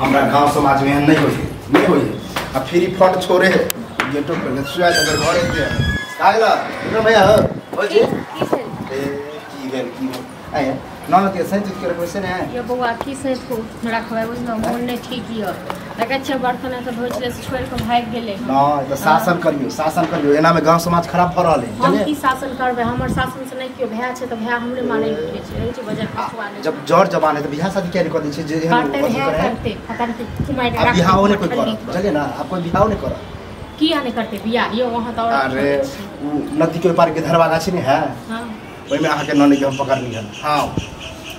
हमारा गांव समाज में नहीं होई अब फ्री फंड छोड़े गेटो पे सुआ अगर घरे पे कागला इधर भैया हो जी की भेल की आए नॉन के सही चीज के क्वेश्चन है ये बउआ की से को रखबै ओइमे मोन नहीं ठीक हिय लगे छ बर्तन त भोजले से छोड़ के भाग गेले ना तो शासन करियो एना में गांव समाज खराब भ रहल है हम की शासन करबे हमर शासन से नहीं कियो भैया छै त भैया हमरे माने के छै रही छै बजार पछुआ ले जब जड़ जवान है तो बियाह शादी क्या कर दी छै जे करते पता नहीं कुमाई अब बियाह होने कोई कर चलिए ना आप कोई बियाह नहीं कर किया नहीं करते बियाह यो वहां तो अरे नदी के पार के धरवा गाछी नहीं है हां ओइ में आहा के ननी के हम पकड़ लिया हां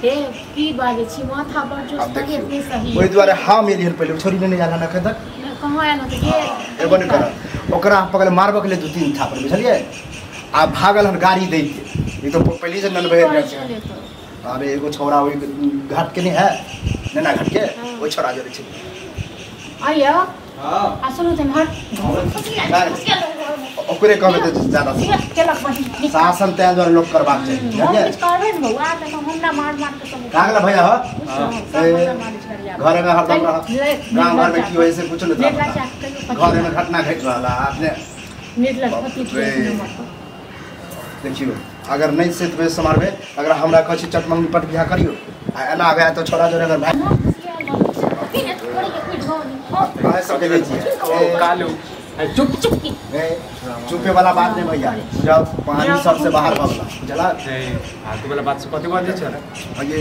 ए की बागे छी माथा पर जो सही नहीं सही ओइ द्वारा हम एलियन पहले छोरी नहीं जाला ना खदक कहां आया ना तो एगो नहीं कर ओकरा पकड़ मारबो के लिए दो तीन थापर बुझलिए आ भागल हन गाड़ी दे के ये तो पहले से नन बहे अरे एगो छोरा ओइ घाट के नहीं है नैना घाट के ओ छोरा जरे छी आया हां असलो ते हट ओकरे कहबे तो ज्यादा शासन ते द्वारा लोग करबाक चाहिए करबे न बउआ त हमरा मार के सब कागला भैया हो घर में हरदम रह गांव घर में की होय से कुछ नहीं घर में घटना घट रहला आपने निर्लज पति देखियो अगर नहीं से तो समारबे अगर हमरा कहै चटमंगनी पट बियाह करियो आ एना गया तो छोरा जोरे अगर भाई भाई सब देवे छी कालू चुप चुपे वाला बात नहीं भैया जब पानी सर से बाहर भगला चला फालतू वाला बात से कथि बात छै रे ये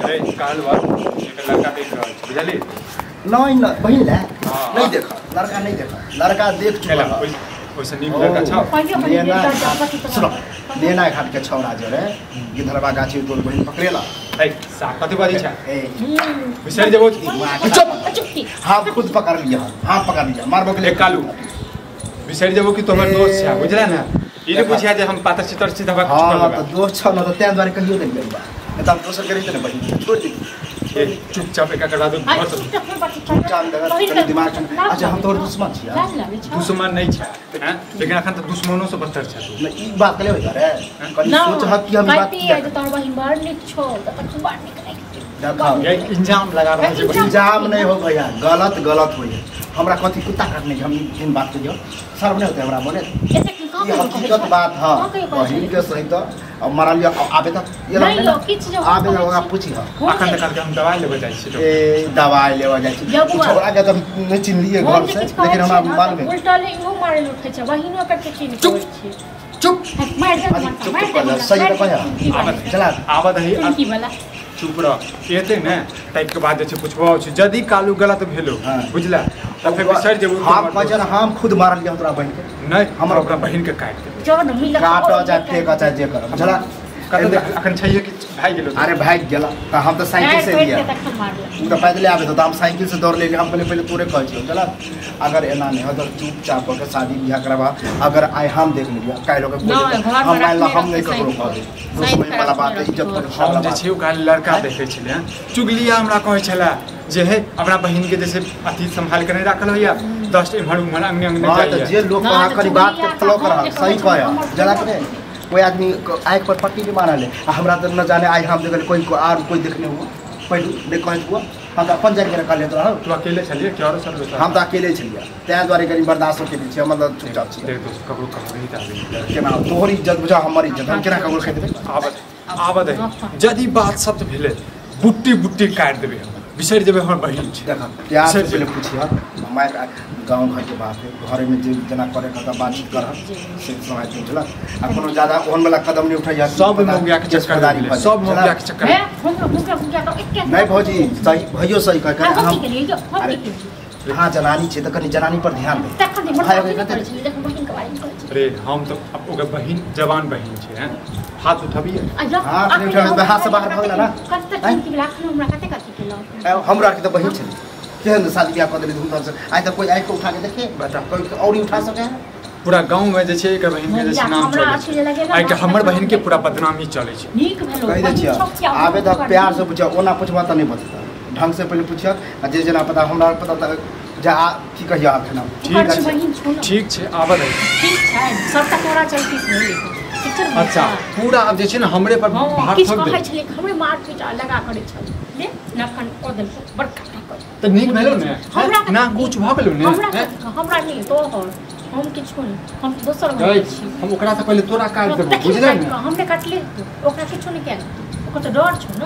अरे काल बार एक लड़का देख रहल छै बुझली नहीं बहिन ले नहीं देखा लड़का नहीं देखा लड़का देख चुका ओइसे नीक लड़का छ सुनो लेना घाट के छौरा जो रे गिधरवा गाछी तोर बहिन पकड़ेला ए सा कथि बात छै विसर जेबो चुप हां खुद पकड़ लिया हां पकड़ लिया मारबो के लिए कालू विसर जेबो कि तोहर दोस्त छै बुझला ना ई ने पूछिया जे हम पातर चितर सीधा बात हां तो दोस्त छ न तो तै द्वारा कहियो नहीं गइल बा नहीं तो हम दोसर करे त बहिन छोड़ दी चुपचाप एक करवा दो चुपचाप दिमाग अच्छा हम तोर दुश्मन छिया दुश्मन नहीं छै हैं लेकिन अखन त दुश्मनों से बदतर छै मैं ई बात ले होय रे कनी सोच हक कि हम बात किया जे तोर बहिन बाहर निक छो त तू बाहर निक नहीं देखा ये इल्जाम लगा रहा है इल्जाम नहीं हो भैया गलत होय हमरा कथि कुत्ता काटने हम दिन बात करियो शर्म नहीं होते हमरा बोले ये हकीकत बात है बहिन के सही तो अब मारा लिया आबे तक ये आबे होगा पूछी हां अखन तक हम दवाई लेबे जाय छी ए दवाई लेबे जाय छी छोरा के तो नहीं चिन्ह लिए घर से लेकिन हमरा मालूम है उल्टा ले इहो मारे उठे छै बहिनो के चिन्ह छै चुप मार सही तो कहया चला आबद है की वाला चुप रह एते ने टाइप के बात जे पुछबो छै जदी कालू गलत भेलो बुझला त फिर विसर जेबो हम बजन हम खुद मार लिया तोरा बहिन के नहीं हमरा ओकरा बहिन के काट दे जो न मिल काट जा फेंक जा जे कर बुझला अखन छैये कि भाग गेलो अरे भाग गेला त हम तो साइकिल से लिया तू तो पैदल आबे तो हम साइकिल से दौड़ ले हम पहले तोरे कहै छी चला अगर एना नहीं अगर चुपचाप के शादी बियाह करवा अगर आइ हम देख लिया काई लोग हम नहीं ककरो कहबे दुश्मन वाला बात इज्जत पर हम जे छै काल लड़का देखै छले चुगलिया हमरा कहै छला जे है अपना बहिन के जैसे अथी संभाल के नहीं राखल होया 10 इमहर उमहर अंगने अंगने जाइए जे लोग कहा करी बात के फॉलो कर सही कहया जला के कोई आदमी आंख पर पट्टी भी मारा ले हमरा तो न जाने आज हम देखल कोई को और कोई देखने हुआ पहलू देख कहै हुआ हम अपन जाके रख ले तो तू अकेले छलिए क्या और सब हम तो अकेले छलिए तै द्वारे करी बर्दाश्त के नीचे हम मतलब चुपचाप छी देख दोस्त ककरो ककरो नहीं ताबे केना तोहर इज्जत बुझा हमर इज्जत हम केना ककरो खेत देबै आबद है जदी बात सब भेले बुट्टी काट देबे हम विसर जेबे हमर बहिन छै देख प्यार से पहले पूछिया माय गांव घर के बात है घर में जे जना करे का बातचीत कर से समय चला आ कोनो ज्यादा ओहन वाला कदम नहीं उठाइया सब मोगिया के चक्करदारी सब मोगिया के चक्कर है हम नहीं भौजी सही भइयो सही कह हम हां जनानी छै त कनी जनानी पर ध्यान दे अरे हम तो अब ओकर बहिन जवान बहिन छै हैं हाथ उठाबिए हां नहीं उठाबे हाथ से बाहर भगला ना हमरा के तो बहिन छै केहन शादी ब्याह कर देली धूमधाम से आज तक कोई आंख उठा के देखे बता कोई और ही उठा सके पूरा गांव में जे छै एकर बहिन के जे नाम चले छै आइ के हमर बहिन के पूरा बदनामी चले छै नीक भेलो कहि दे छियै आबे तक प्यार से पूछा ओना पूछबा त नहीं बता ढंग से पहले पूछिया आ जे जना पता हमरा पता त जा की कहिया आखना ठीक छै आबद है ठीक छै सब तक तोरा चलती नहीं अच्छा पूरा अब जे छै ना हमरे पर भार ठोक दे हमरे मार पीट लगा करे छै ले नाखन को दल बड़का कर तो नीक भेलो ने ना कुछ भ गेलो ने हमरा नहीं तो हम किछु नहीं हम दोसर हम ओकरा से पहले तोरा काट देबो बुझले ने हमने काट ले ओकरा किछु नहीं केल ओकर तो डर छ न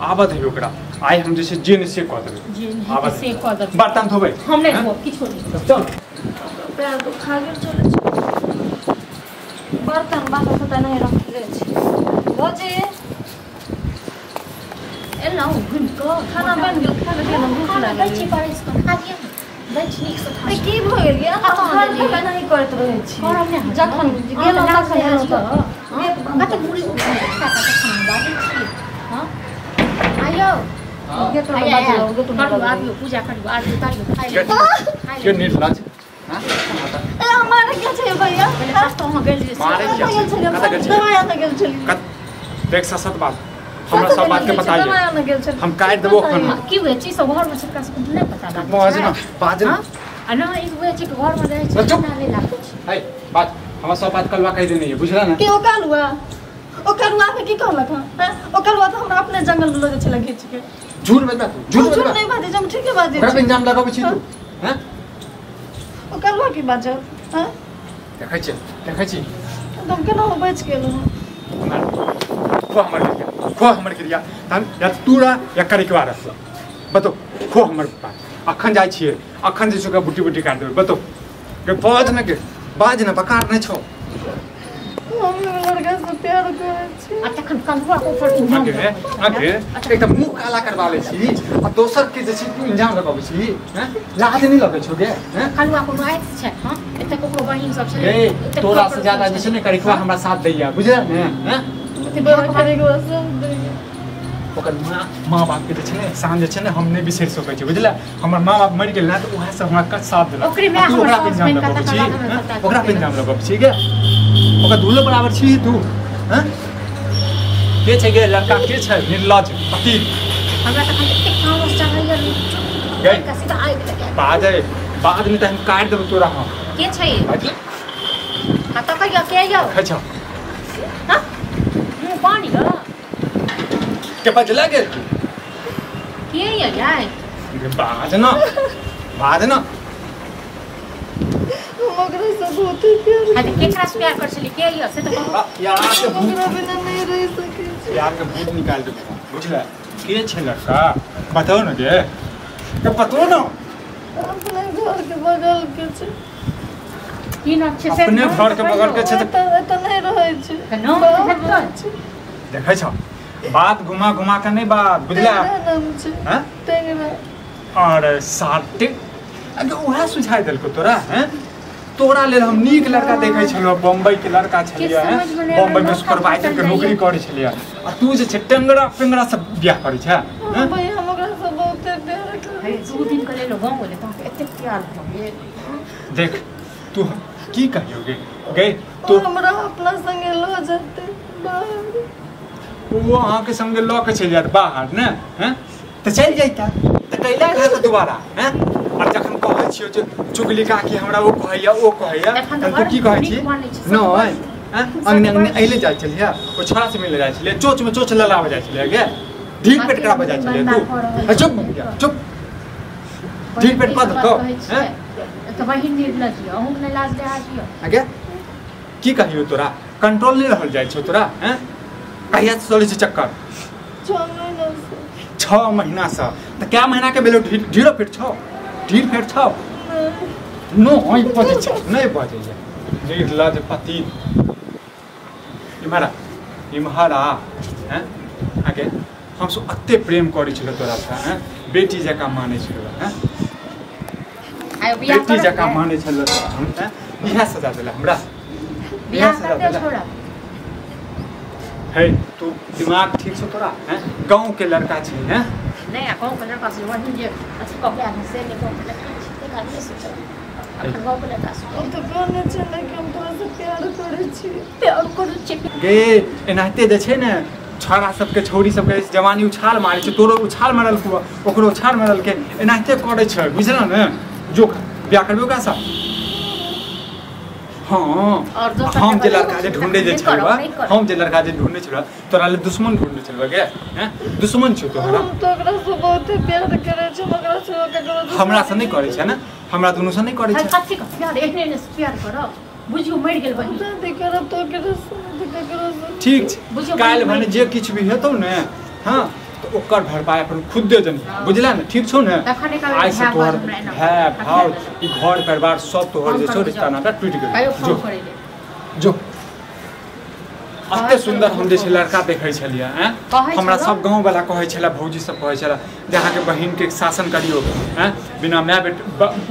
आबद है ओकरा आइ हम जैसे जेन से कह देबे आबद से कह देबे बर्तन धोबे हम नहीं धो किछु नहीं चल पैर तो खा गेल चले बर्तन बात पता नहीं रखले छी रोजे एला घुम को खाना बन गेल खाना के भूख लागल छी पर इसको खा दिया दै छी नीक से खा की भ गेल या हम पता नहीं करत रहै छी और हमने जखन गेल तखन एलो त कते बुढ़ी खाना बाजी छी हां आयो गे तो बाजलो गे तो करू आबियो पूजा करू आज उतारियो खाइ के नील लाज हां ए हमारे क्या छै भैया तो हम गेल जे मारे क्या कत गेल दवाई न गेल छली देख सत बात हमरा सब बात के बताइए दवाई न गेल छली हम काट देबो खाना की होय छी सब घर में सबका से नहीं पता बात बाजना अना एक होय छी घर में रहे छी ना ले लागो छी है बात हमरा सब बात कलवा कह देनी है बुझला ना के ओ कालुआ ओ कालुआ पे की कहलक हां ओ कालुआ तो हमरा अपने जंगल में लगे छला खींच के झूठ बजबा तू झूठ नहीं बाजे हम ठीक है बाजे ओकरा पे इंजाम लगाबै छी तू हैं ओ कालुआ की बाजे हां देखै छी तुम केना बच गेल खो हमर क्रिया तन या तूरा या करिकवा रस बतो खो हमर पास अखन जाय छिए अखन जे सुका बुटी बुटी काट देबे बतो के बाज न बकार नै छौ हम लड़का से प्यार करे छी आ तखन कंधवा को ऊपर इंजाम आगे एकदम मुंह काला करबाले छी आ दोसर के जे छी तू इंजाम लगाबै छी हैं लाज नहीं लगै छौ गे हैं कंधवा को आइत छै हां एते कोकरो बहिन सब छै ए तोरा से ज्यादा जे छै ने करिकवा हमरा साथ दैया बुझला ने हैं ते बड़ा करेगा सब ओकर माँ बाप के छै ने एहसान जे छै ने हम नहीं बिसर सकै छी बुझला हमर माँ बाप मरि गेल ना त उहा से हमरा कत साथ देलक ओकरे में हमरा इंजाम लगाबै छी ओकरा पे इंजाम लगाबै छी गे ओकर धूलो बराबर छी तू हैं के छै गे लड़का के छै निर्लज पति हमरा तखन एते काम चाहिए गे का सीधा आइ गेल बाद में त हम काट देब तोरा हम के छै खाता का के यो खा हां पानी ग के बजला गेल के ये यार बाज न मगर सब बहुत प्यार हां केकरा से प्यार कर छली के ये से तो यार के मगर बिना नहीं रह सके छी यार के भूत निकाल दे बुझला के छै लड़का बताओ न गे के पतो न अपने घर के बगल के छै की नाम छै से अपने घर के बगल के छै त नहीं रहै छै नाम देखै छ बात घुमा के नहीं बात बुझला नाम छै हैं टेंगरा और साटे अगे उहा सुझाय देलको तोरा हैं तोरा लेल हम नीक लड़का देखै छलियो बम्बई के लड़का छलियो हैं बम्बई में सुपरवाइजर के नौकरी करै छलियो आ तू जे छै टेंगरा पेंगरा सब बियाह करै छै हैं भाई हम ओकरा से बहुत प्यार करे दू दिन के लेल गांव बोले तो एते प्यार भ गेल देख तू की कहियो गे तो हमरा अपना संगे लो जते बाहर वो अहाँ के संगे लऽ के चलि जात बाहर ने हैं तो चल जाइता तो कैला घात दोबारा हैं और जखन कहै छियो जे चुगली का कि हमरा ओ कहैया त तू की कहै छी नहि हैं अंगने अइले जाइ छलिया ओ छोरा से मिले जाइ छलिया चोच में चोच ललावे जाइ छलिया गे ढील पेट करावे जाइ छलिया तू चुप ढील पेट कऽ दो हैं तो बहिन निर्लज हो हम ने लाज ले आजियो आगे की कहियो तोरा कंट्रोल नहीं रहल जाइ छौ तोरा हैं कहिया से चलै छै चक्कर 6 महीना से तो क्या महीना के भेलो ढीलो फिट छौ ढील फिट छौ नो ओइ बजे छै नहीं बजे छै निर्लज पति इमहरा हैं आगे हम सब अत्ते प्रेम करै छलो तोरा से हैं बेटी जका मानै छलो हैं बेटी जका मानै छलो हम हैं इहा सजा देला हमरा बियाह कर दे छोड़ा है तू दिमाग ठीक से तोरा हैं गांव के लड़का छी हैं नहीं गांव के लड़का से वही जे अच्छा कपड़ा से ले गांव के लड़का छी ते गाड़ी से चल गांव के लड़का से हम तो कहने छले कि हम तोरा से प्यार करे छी प्यार करू छी गे एनाहिते जे छै ने छोरा सबके छौरी सबके जवानी उछाल मारै छै तोरो उछाल मारल को ओकरो उछाल मारल के एनाहिते करै छै बुझल ने जो बियाह करबे ओकरा सा हाँ और दोसर हम जे के लड़का जे ढूंढे जे नहीं करो, छलवा नहीं करो। हम जे लड़का जे ढूंढे छलवा तोरा ले दुश्मन ढूंढे छलवा के हैं दुश्मन छ तोरा हम तो ओकरा से बहुत प्यार करे छै मगर से ककरो से हमरा से नहीं करे छै ना हमरा दुनू से नहीं करे भाई छै कथी का प्यार एहने ने प्यार करो बुझियो मर गेल बहिन शादी करब तो ककरो से ठीक छै बुझियो काल बहिन, भने जे किछ भी हेतौ ने हां तो ओकर भरपाई अपन खुद दे जनी बुझला ने ठीक छौ ने तखने का आइ से भाय तोहर हमरा एना है भाव ई घर परिवार सब तोहर जे छौ रिश्ता नाता टूट कायो गेल फोन जो करे ले जो अते सुंदर हम जे छै लड़का देखै छलियै हैं कहै हमरा छलौ? सब गांव वाला कहै छला भौजी सब कहै छला जे अहाँ के बहिन के शासन करियो हैं बिना माय बेट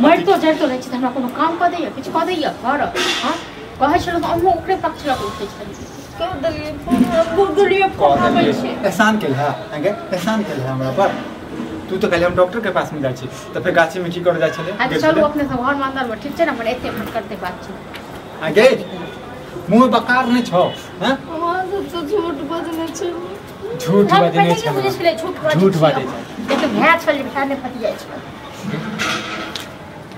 मर तो जड़ तो रहै छै त हमरा कोनो काम क दैया किछ क दैया घर हां कहै छलौ त हम ओकरे पक्ष लग उठै छलियै कर देलिए फोन गुगलिए फोन आबै छै एहसान केल है आगे एहसान केल है हमरा पर तू तो कहले हम डॉक्टर के पास में जाय छी त फिर गाछी में की कर जाय छले आज चलू अपने सब घर में अंदर में ठीक छै ना पर एते मन करते बात छै आगे मुंह बकार नहीं छौ हैं वहां से झूठ बजने छै झूठ हम बजने पहिले बुझै छलै झूठ बाजै छै देखो भै छल भै ने फट जाय छै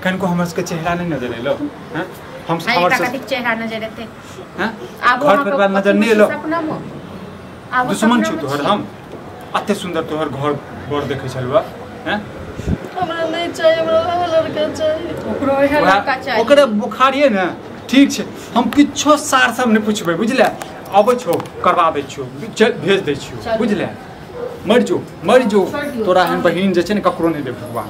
कनको हमर के चेहरा नहीं नजर एलो हैं हम आई हमर का से कथि चेहरा नजर एते हैं आब घर परिवार नजर नहीं एलो सपना में आब दुश्मन छु तोहर हम अते सुंदर तोहर घर बर देखे छलवा हैं हमरा नहीं चाहिए हमरा लड़का चाहिए ओकरो एहे लड़का चाहिए ओकरे बुखारिए ने ठीक छै हम किछो सार सब नहीं पूछबै बुझले आबै छौ करबाबै छियो चल भेज दै छियो चल। बुझले मर जो तोरा हन बहिन जे छै ने ककरो नहीं दे भगवान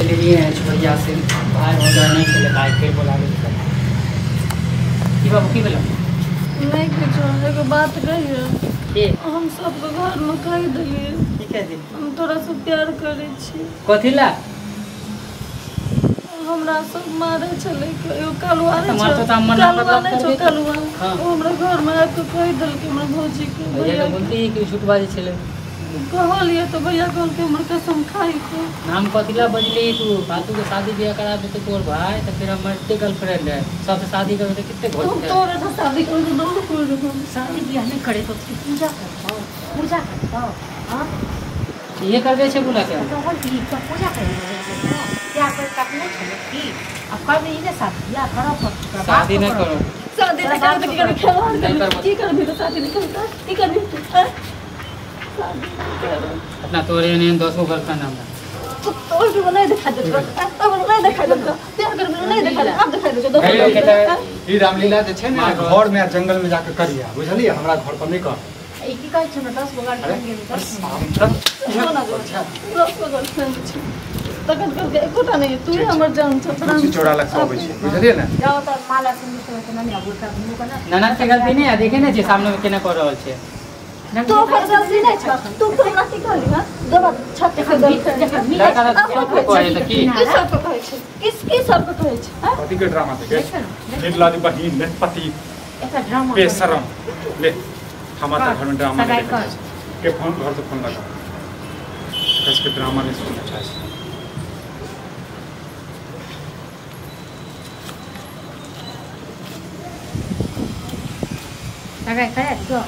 लिए छोड़िया से भाई हो जाए नहीं चले भाई फिर बोला कि बाबू की बोला नहीं कुछ एगो बात कहिए के हम सबके घर में कह दिलिए ठीक है जी हम तोरा से प्यार करे छी कथी ला हमरा सब मारे छले एगो कलुआ तो नहीं मारतो छो तो हम मना कलुआ मतलब नहीं छो कर कलुआ हाँ। वो हमरा घर में आके कह दिल के हमरा भौजी के भैया भैया के बोलती है कि झूठबाजी छले कहलिए तो भैया कहल के हमरा कसम खाई के नाम कथिला बजली तू फालतू के शादी ब्याह करा दे तो तोर भाई तो फिर हम मल्टी गर्लफ्रेंड है सबसे शादी करे तो कितने तुम घोट तोरे से शादी कर दो दोनों कोई रकम शादी ब्याह नहीं करे तो उसकी पूजा करता हां ये कर दे छे बोला क्या तो हर की का पूजा करे क्या कर करने छले की अब कर दे ये शादी ब्याह करो पर शादी न करो शादी नहीं करे तो की करे खेलवाड़ नहीं कर कर की कर भी तो शादी नहीं करता की कर भी तू अपना तोरे ने 10 गो गर्लफ्रेंड नाम तो भी नहीं दिखा दे तो नहीं दिखा दे प्यार कर भी नहीं दिखा दे अब दिखा दे हे लोग दो कहते ई रामलीला जे छै ने घर में जंगल में जाके करिया बुझलिए हमरा घर पर नहीं कर एक की कहै छै 10 गो गाड़ी गेल अरे शाम तक रसको गर्लफ्रेंड छी तखन कर एकोटा नहीं तू ही हमर जान छ कुछ चोरा लग सब छै बुझलिए ने जाओ तो माला से मिलते तो नहीं अब का मुंह का ना ननद के गलती नहीं है देखे ना जे सामने में केना कर रहल छे तो पर गलती नहीं छ तू तो हमरा की कहली हां दबा छत के गर्लफ्रेंड लड़का सब को कहे त की किस सब को कहै छै किस सब को कहै छै हां पति के ड्रामा थे निर्लादी बहिन ने पति ऐसा ड्रामा बेशरम ले हमारा घर में ड्रामा सगाई नहीं देखा के फोन घर से फोन लगा इसके ड्रामा नहीं सुनना चाहिए सगाई करे तो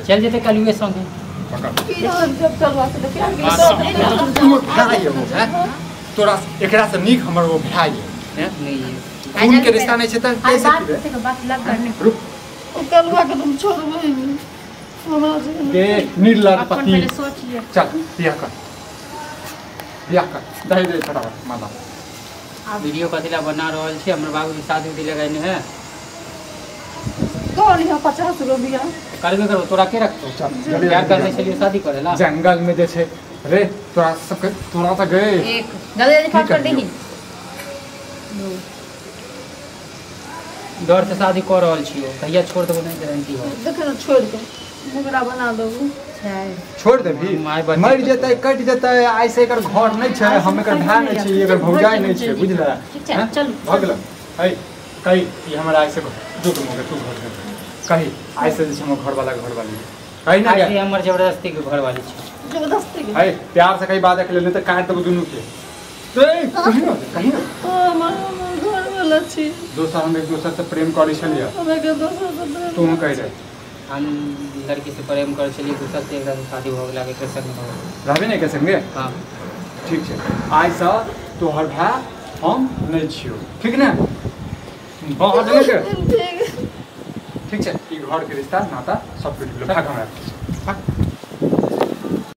चल जेते कल हुए संगे पकड़ की जब चलवा से तो प्यार तू भाई हो हैं तोरा एकरा से नीक हमर वो भाई है नहीं है खून के रिश्ता नहीं छै त आज बात कैसे करते के बात लग करने रुक ओ कलवा के तुम छोड़बे हमरा से के निर्लाद अपन पति पहले सोचिए चल बियाह कर दही दे फटाफट माला वीडियो कथिला बना रहल छी हमर बाबूजी शादी उदी लगाइने है कौन है 50 रुपया करबे करो तोरा के रखतो चल प्यार करने छलिए शादी करेला जंगल में जे छै रे तोरा सबके तोरा त गए एक जल्दी जल्दी फास्ट कर देही डर से शादी कर रहल छियो कहिया छोड़ देबो नहीं गारंटी हो देख ना छोड़ दो मुगरा बना दो छोड़ दे भी माय बच्चे मर जेतै कट जेतै आइ से एकर घर नहीं छै हम एकर भाय नहीं छै एकर भौजाई नहीं छै बुझला ठीक छै चल भगल है कही ई हमरा आइ से दुख मोगे तू घर कही आइ से जे छै हमर घर वाला घर वाली कही ना आज हमर जबरदस्ती के घर वाली छी जबरदस्ती के है प्यार से कही बात के ले तो काट देबो दुनू के कही ना हमर घर वाला छी दोसर हम एक दोसर से प्रेम करै छलियै हमें के दोसर से प्रेम तू कहि दे हम लड़की से प्रेम कर चलिए दूसरा से एकरा से शादी हो गेला के संग हो रहबे नहीं के संगे हां ठीक छै आइ से तोहर भाय हम नहीं छियो ठीक ने बाहर जाने के ठीक ठीक छै ई घर के रिश्ता नाता सब टूट गेलै भाग हमरा भाग